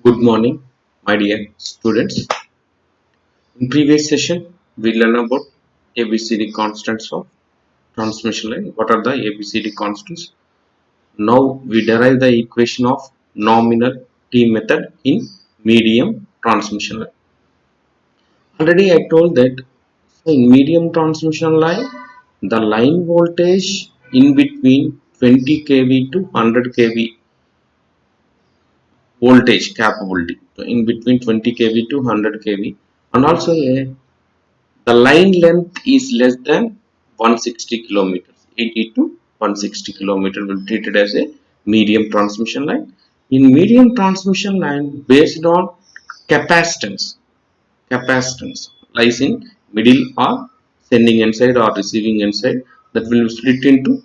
Good morning, my dear students. In previous session, we learned about ABCD constants of transmission line. What are the ABCD constants? Now we derive the equation of nominal T method in medium transmission line. Already I told that in medium transmission line, the line voltage in between 20 kV to 100 kV voltage capability, so in between 20 kV to 100 kV, and also the line length is less than 160 kilometers. 80 to 160 kilometers will be treated as a medium transmission line. In medium transmission line, based on capacitance, capacitance lies in middle or sending end side or receiving end side, that will be split into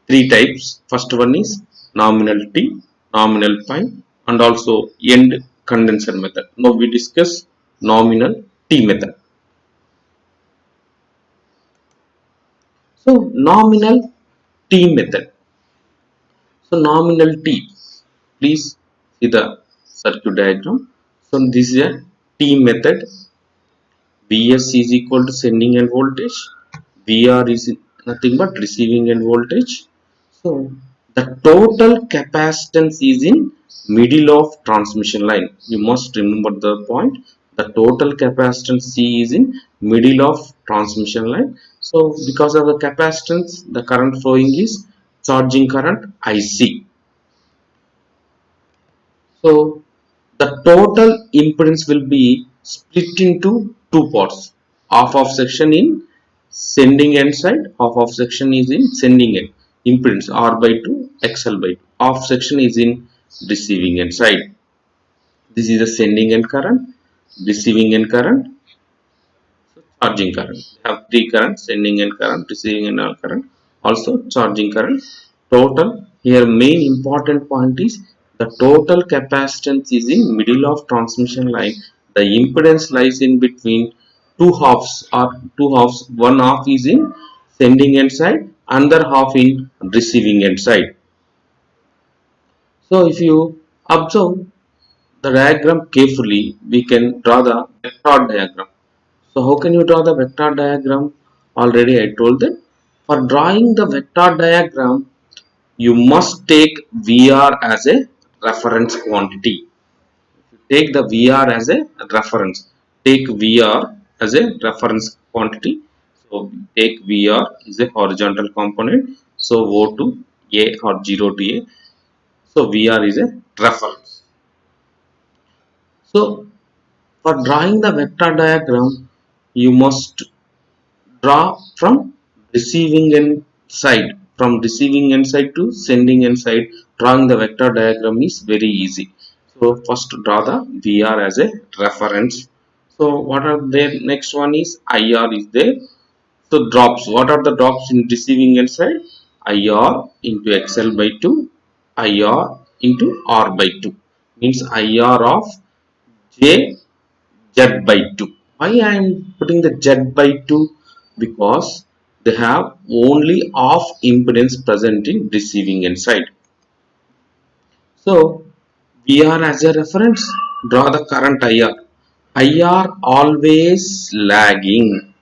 three types. First one is nominal T, nominal pi, and also end condenser method. Now we discuss nominal T method. So nominal T method. So nominal T. Please see the circuit diagram. So this is a T method. Vs is equal to sending end voltage. Vr is nothing but receiving end voltage. So the total capacitance is in middle of transmission line. You must remember the point. The total capacitance C is in middle of transmission line. So because of the capacitance, the current flowing is charging current IC. So the total impedance will be split into two parts. Half of section in sending end side, half of section is in sending end. Impedance R by 2, XL by 2. Half section is in receiving end side. This is the sending end current, receiving end current, charging current. We have three currents: sending end current, receiving end current, also charging current. Total here main important point is the total capacitance is in middle of transmission line. The impedance lies in between two halves or two halves. One half is in sending end side, another half in receiving end side. So if you observe the diagram carefully, we can draw the vector diagram. So how can you draw the vector diagram? Already I told that for drawing the vector diagram, you must take VR as a reference quantity. Take the VR as a reference. Take VR as a reference quantity. So take VR is a horizontal component. So O to A or 0 to A. So VR is a reference. So for drawing the vector diagram, you must draw from receiving end side. From receiving end side to sending end side, drawing the vector diagram is very easy. So first draw the VR as a reference. So what are there? Next one is IR is there. So drops. What are the drops in receiving end side? IR into XL by 2, IR into R by 2. Means IR of J Z by 2. Why I am putting the Z by 2? Because they have only half impedance present in receiving end side. So VR as a reference, draw the current IR. IR always lagging.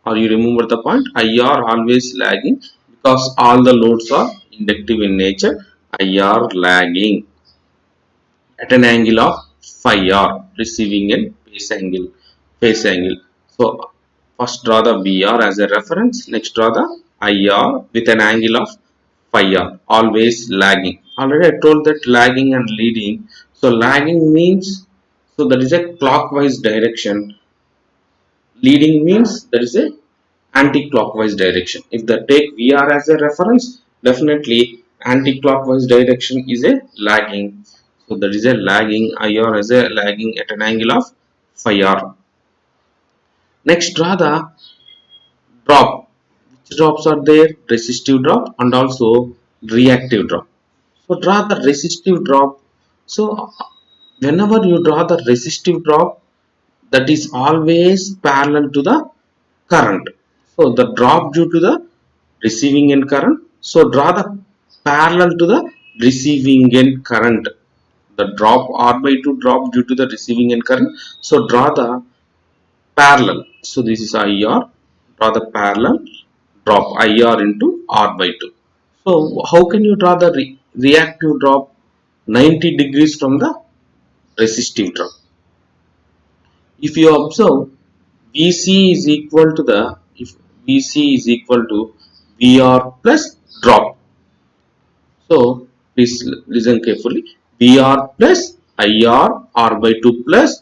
Or you remember the point? IR always lagging because all the loads are inductive in nature. IR lagging at an angle of phi r, receiving end phase angle. So first draw the VR as a reference, next draw the IR with an angle of phi r, always lagging. Already I told that lagging and leading. So lagging means, so that is a clockwise direction. Leading means there is a anti-clockwise direction. If the take VR as a reference, definitely anti-clockwise direction is a lagging. So that is a lagging. IR as a lagging at an angle of phi r. Next draw the drop. Which drops are there? Resistive drop and also reactive drop. So draw the resistive drop. So whenever you draw the resistive drop, that is always parallel to the current. So the drop due to the receiving end current. So draw the parallel to the receiving end current. The drop R by 2 drop due to the receiving end current. So draw the parallel. So this is IR. Draw the parallel drop IR into R by 2. So how can you draw the reactive drop 90 degrees from the resistive drop? If you observe, VC is equal to the, if VC is equal to VR plus drop. So please listen carefully. VR plus IR R by 2 plus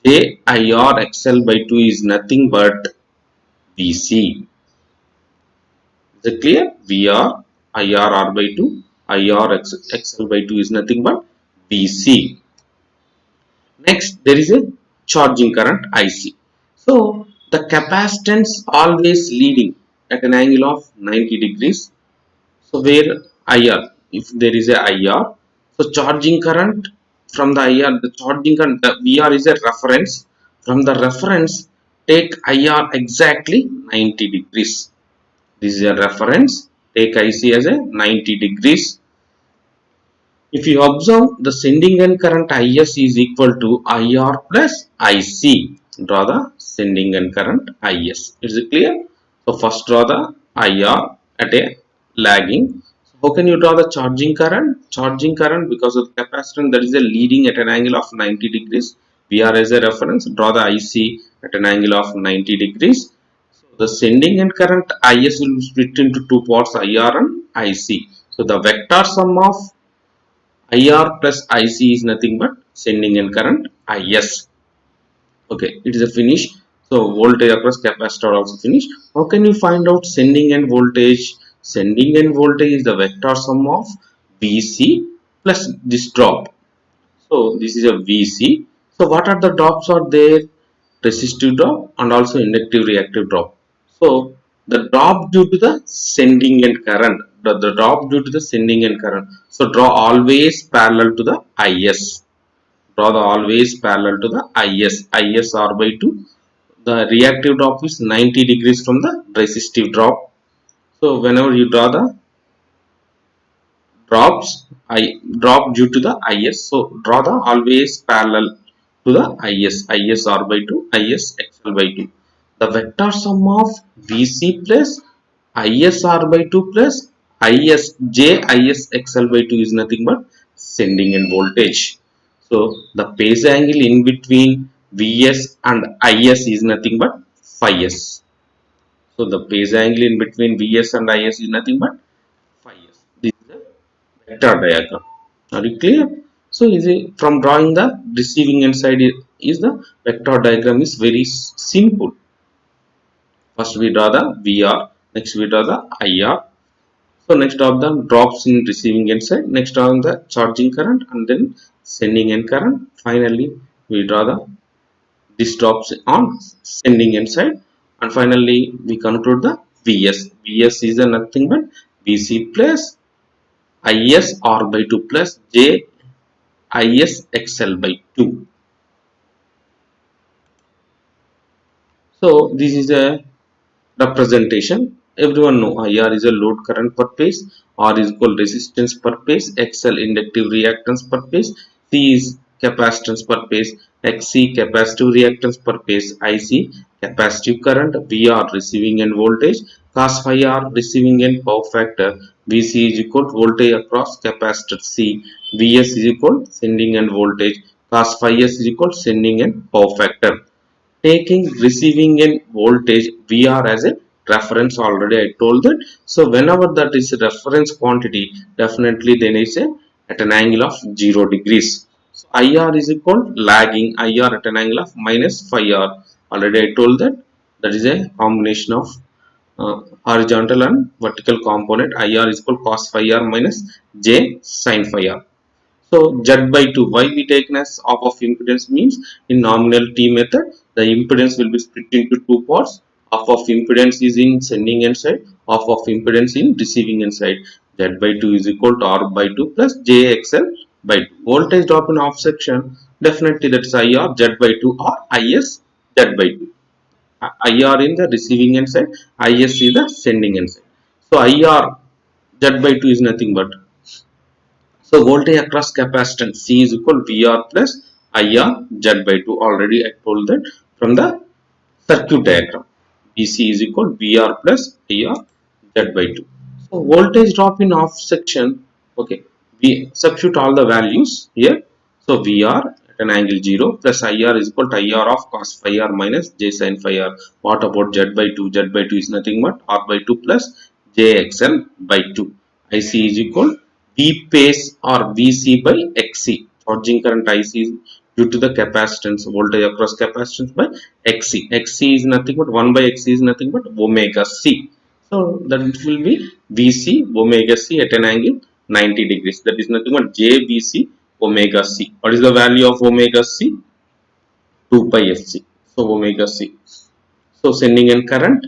JIR XL by 2 is nothing but VC. Is it clear? VR IR R by 2, IR XL by 2 is nothing but VC. Next, there is a charging current IC. So the capacitance always leading at an angle of 90 degrees. So where IR, if there is a IR, so charging current from the IR, the charging current, the VR is a reference. From the reference, take IR exactly 90 degrees. This is a reference. Take IC as a 90 degrees. If you observe, the sending end current IS is equal to IR plus IC. Draw the sending end current IS. Is it clear? So first draw the IR at a lagging. So how can you draw the charging current? Charging current, because of the capacitance that is a leading at an angle of 90 degrees. VR as a reference. Draw the IC at an angle of 90 degrees. So the sending end current IS will be split into two parts, IR and IC. So the vector sum of IR plus IC is nothing but sending end current IS. Okay, it is a finish. So voltage across capacitor also finish. How can you find out sending end voltage? Sending end voltage is the vector sum of VC plus this drop. So this is a VC. So what are the drops are there? Resistive drop and also inductive reactive drop. So the drop due to the sending end current, the drop due to the sending end current. So draw always parallel to the IS. Draw the always parallel to the IS. IS R by 2. The reactive drop is 90 degrees from the resistive drop. So whenever you draw the drops, I drop due to the IS. So draw the always parallel to the IS R by 2, IS XL by 2. The vector sum of VC plus IS R by 2 plus IS JIS XL by 2 is nothing but sending end voltage. So the phase angle in between VS and IS is nothing but phi S. So the phase angle in between VS and IS is nothing but phi S. This is a vector diagram. Are you clear? So is it, from drawing the receiving end side is the vector diagram is very simple. First we draw the VR, next we draw the IR. So next of the drops in receiving end side, next on the charging current and then sending end current. Finally we draw the this drops on sending end side, and finally we conclude the VS. VS is a nothing but VC plus IS R by 2 plus J IS XL by 2. So this is a representation. Everyone know IR is a load current per phase, R is equal resistance per phase, XL inductive reactance per phase, C is capacitance per phase, XC capacitive reactance per phase, IC capacitive current, VR receiving end voltage, cos phi R receiving end power factor, VC is equal to voltage across capacitor C, VS is equal sending end voltage, cos phi S is equal sending end power factor. Taking receiving end voltage VR as a reference, already I told that. So whenever that is a reference quantity, definitely then is a at an angle of 0 degrees. So IR is equal lagging IR at an angle of minus phi R. Already I told that that is a combination of horizontal and vertical component. IR is equal cos phi R minus J sin phi R. So Z by 2, why we taken as half of impedance means in nominal T method, the impedance will be split into two parts. Half of impedance is in sending end side, half of impedance in receiving end side. Z by 2 is equal to R by 2 plus JXL by 2. Voltage drop in off section, definitely that is IR Z by 2 or IS Z by 2. IR in the receiving end side, IS is the sending end side. So IR Z by 2 is nothing but So voltage across capacitance C is equal VR plus IR Z by 2. Already I told that from the circuit diagram. VC is equal VR plus IR Z by 2. So voltage drop in off section. Okay, we substitute all the values here. So VR at an angle 0 plus IR is equal to IR of cos phi r minus J sin phi r. What about Z by 2? Z by 2 is nothing but R by 2 plus JXL by 2. IC is equal V phase or VC by XC. Charging current IC is due to the capacitance voltage across capacitance by XC. XC is nothing but 1 by XC is nothing but omega C. So that will be VC omega C at an angle 90 degrees. That is nothing but JVC omega C. What is the value of omega C? 2 pi FC. So omega C. So sending in current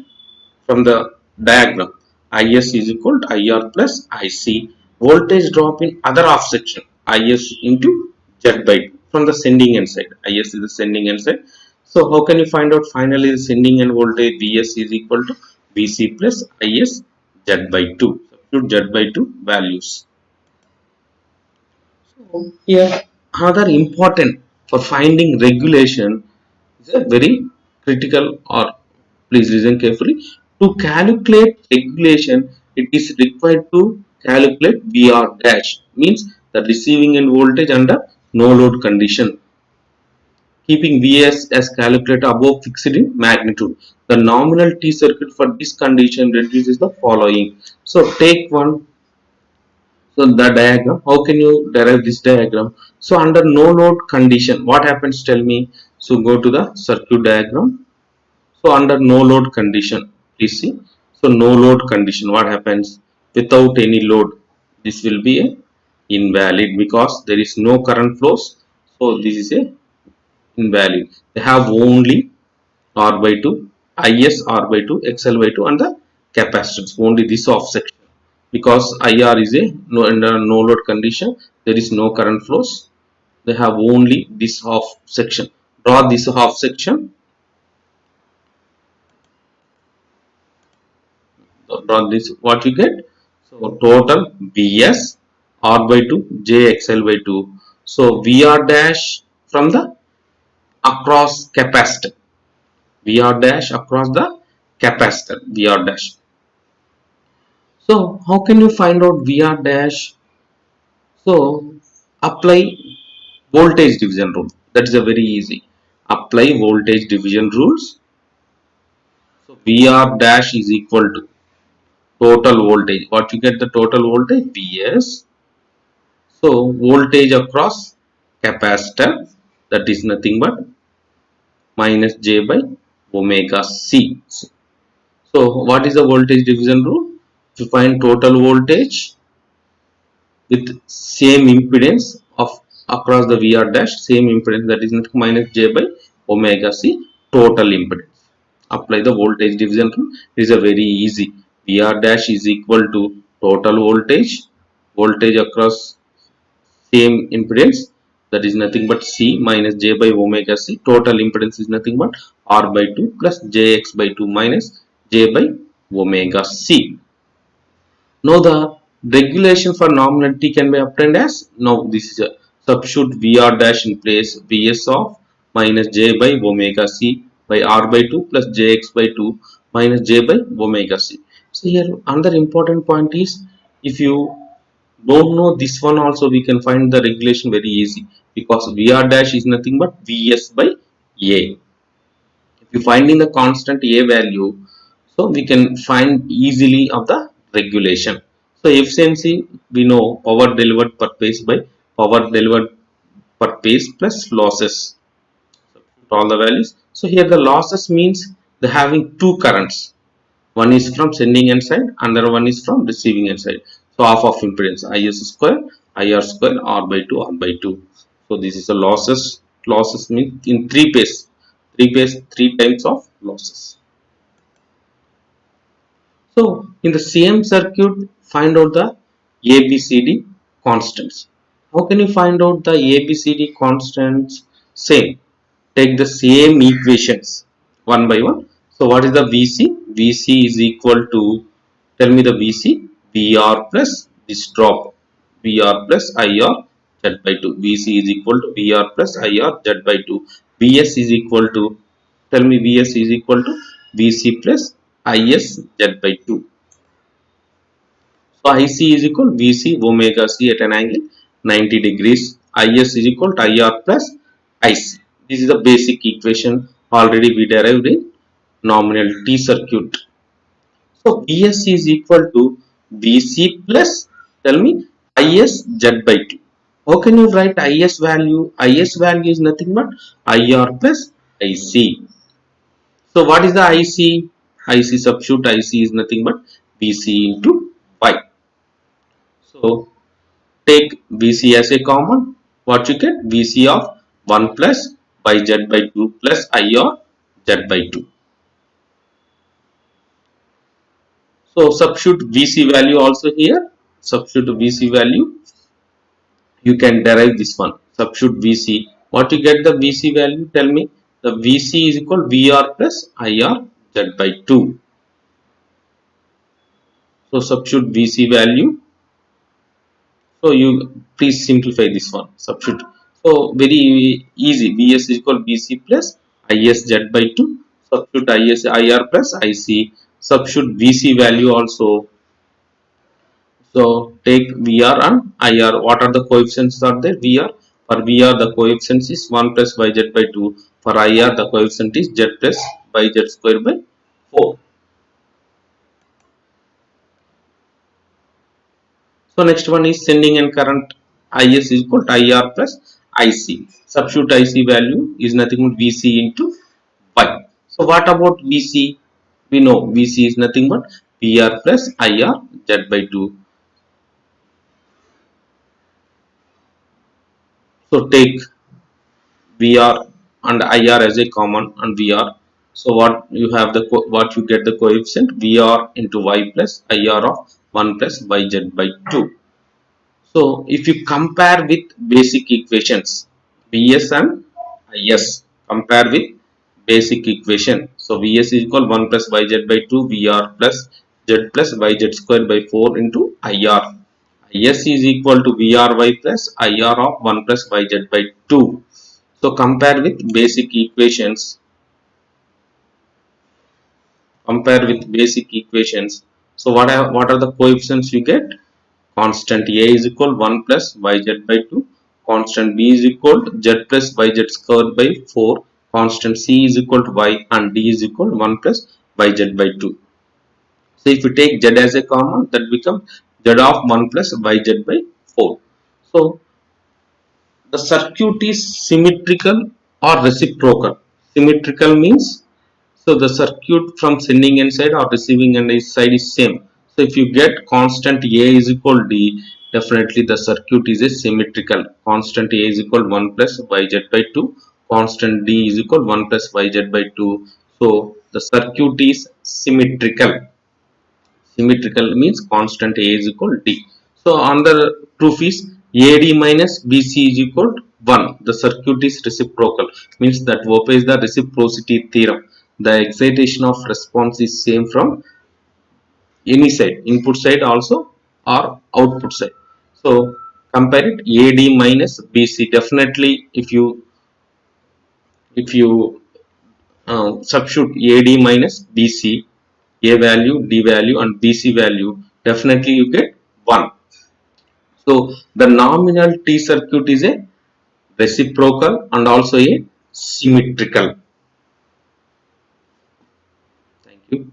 from the diagram, Is is equal to IR plus IC. Voltage drop in other off section, Is into Z by 2 from the sending end side. Is is the sending end side. So how can you find out finally the sending end voltage Vs is equal to Vc plus Is Z by 2. Substitute Z by 2 values. So here another important for finding regulation is a very critical, or please listen carefully. To calculate regulation, it is required to calculate VR dash, means the receiving end voltage under no load condition. Keeping Vs as calculated above fixed in magnitude. The nominal T circuit for this condition reduces the following. So take one. So the diagram, how can you derive this diagram? So under no load condition, what happens? Tell me. So go to the circuit diagram. So under no load condition, please see. So no load condition, what happens? Without any load, this will be a invalid because there is no current flows. So this is a invalid. They have only R by 2, Is R by 2, XL by 2 and the capacitance. Only this off section. Because IR is a no under no load condition, there is no current flows. They have only this half section. Draw this half section. Draw this. What you get? So total Vs R by 2 JXL by 2. So VR dash from the across capacitor. VR dash across the capacitor. VR dash. So how can you find out VR dash? So apply voltage division rule. That is a very easy. Apply voltage division rules. So VR dash is equal to total voltage. What you get the total voltage? Vs. So voltage across capacitor, that is nothing but minus J by omega C. So what is the voltage division rule? To find total voltage with same impedance of across the VR dash, same impedance, that is nothing minus J by omega C total impedance. Apply the voltage division rule. It is a very easy. VR dash is equal to total voltage across same impedance, that is nothing but C minus J by omega C. Total impedance is nothing but R by 2 plus Jx by 2 minus J by omega C. Now the regulation for nominal T can be obtained as, now this is a substitute VR dash in place, Vs of minus J by omega C by R by 2 plus Jx by 2 minus J by omega C. So here another important point is, if you don't know this one also, we can find the regulation very easy, because VR dash is nothing but Vs by A. If you finding the constant A value, so we can find easily of the regulation. So efficiency, we know power delivered per phase by power delivered per phase plus losses. Put all the values. So here the losses means they having two currents. One is from sending end side, another one is from receiving end side. So half of impedance Is square, IR square, R by 2, R by 2. So this is the losses. Losses means in three times of losses. So in the same circuit, find out the ABCD constants. How can you find out the ABCD constants? Same. Take the same equations one by one. So what is the VC? VC is equal to, tell me the VC, VR plus this drop. VR plus IR Z by 2. VC is equal to VR plus IR Z by 2. VS is equal to, tell me, VS is equal to VC plus IS Z by 2. So IC is equal to VC omega C at an angle 90 degrees. IS is equal to IR plus IC. This is the basic equation already we derived in nominal T circuit. So Vs is equal to Vc plus, tell me, Is Z by 2. How can you write Is value? Is value is nothing but IR plus IC. So what is the IC? IC substitute IC is nothing but Vc into Y. So take Vc as a common. What you get? Vc of 1 plus Yz by 2 plus IR Z by 2. So substitute VC value also here. Substitute VC value. You can derive this one. Substitute VC. What you get the VC value? Tell me. The VC is equal VR plus IR Z by 2. So substitute VC value. So you please simplify this one. Substitute. So very easy. Vs is equal VC plus IS Z by 2. Substitute IS IR plus IC. Substitute VC value also. So take VR and IR. What are the coefficients are there? VR. For VR the coefficient is 1 plus yz by 2. For IR the coefficient is z plus yz square by 4. So next one is sending end current. IS is equal to IR plus IC. Substitute IC value is nothing but VC into Y. So what about VC? We know VC is nothing but VR plus IR Z by 2. So take VR and IR as a common and VR. So what you have the what you get the coefficient VR into Y plus IR of 1 plus YZ by 2. So if you compare with basic equations Vs and Is, compare with basic equation. So Vs is equal 1 plus Yz by 2 VR plus Z plus YZ square by 4 into IR. Is equal to VRY plus IR of 1 plus YZ by 2. So compare with basic equations. Compare with basic equations. So what are the coefficients you get? Constant A is equal 1 plus yz by 2. Constant B is equal to z plus yz squared by 4. Constant C is equal to y and D is equal to 1 plus yz by 2. So if you take z as a common, that becomes z of 1 plus yz by 4. So the circuit is symmetrical or reciprocal. Symmetrical means, so the circuit from sending end side or receiving end side is same. So if you get constant A is equal D, definitely the circuit is a symmetrical. Constant A is equal 1 plus yz by 2. Constant D is equal 1 plus yz by 2. So the circuit is symmetrical. Symmetrical means constant A is equal to D. So another proof is AD minus BC is equal to 1. The circuit is reciprocal. Means that obeys the reciprocity theorem. The excitation of response is same from any side, input side also or output side. So compare it AD minus BC. Definitely if you substitute AD minus BC, A value, D value and BC value, definitely you get 1. So the nominal T circuit is a reciprocal and also a symmetrical. Thank you.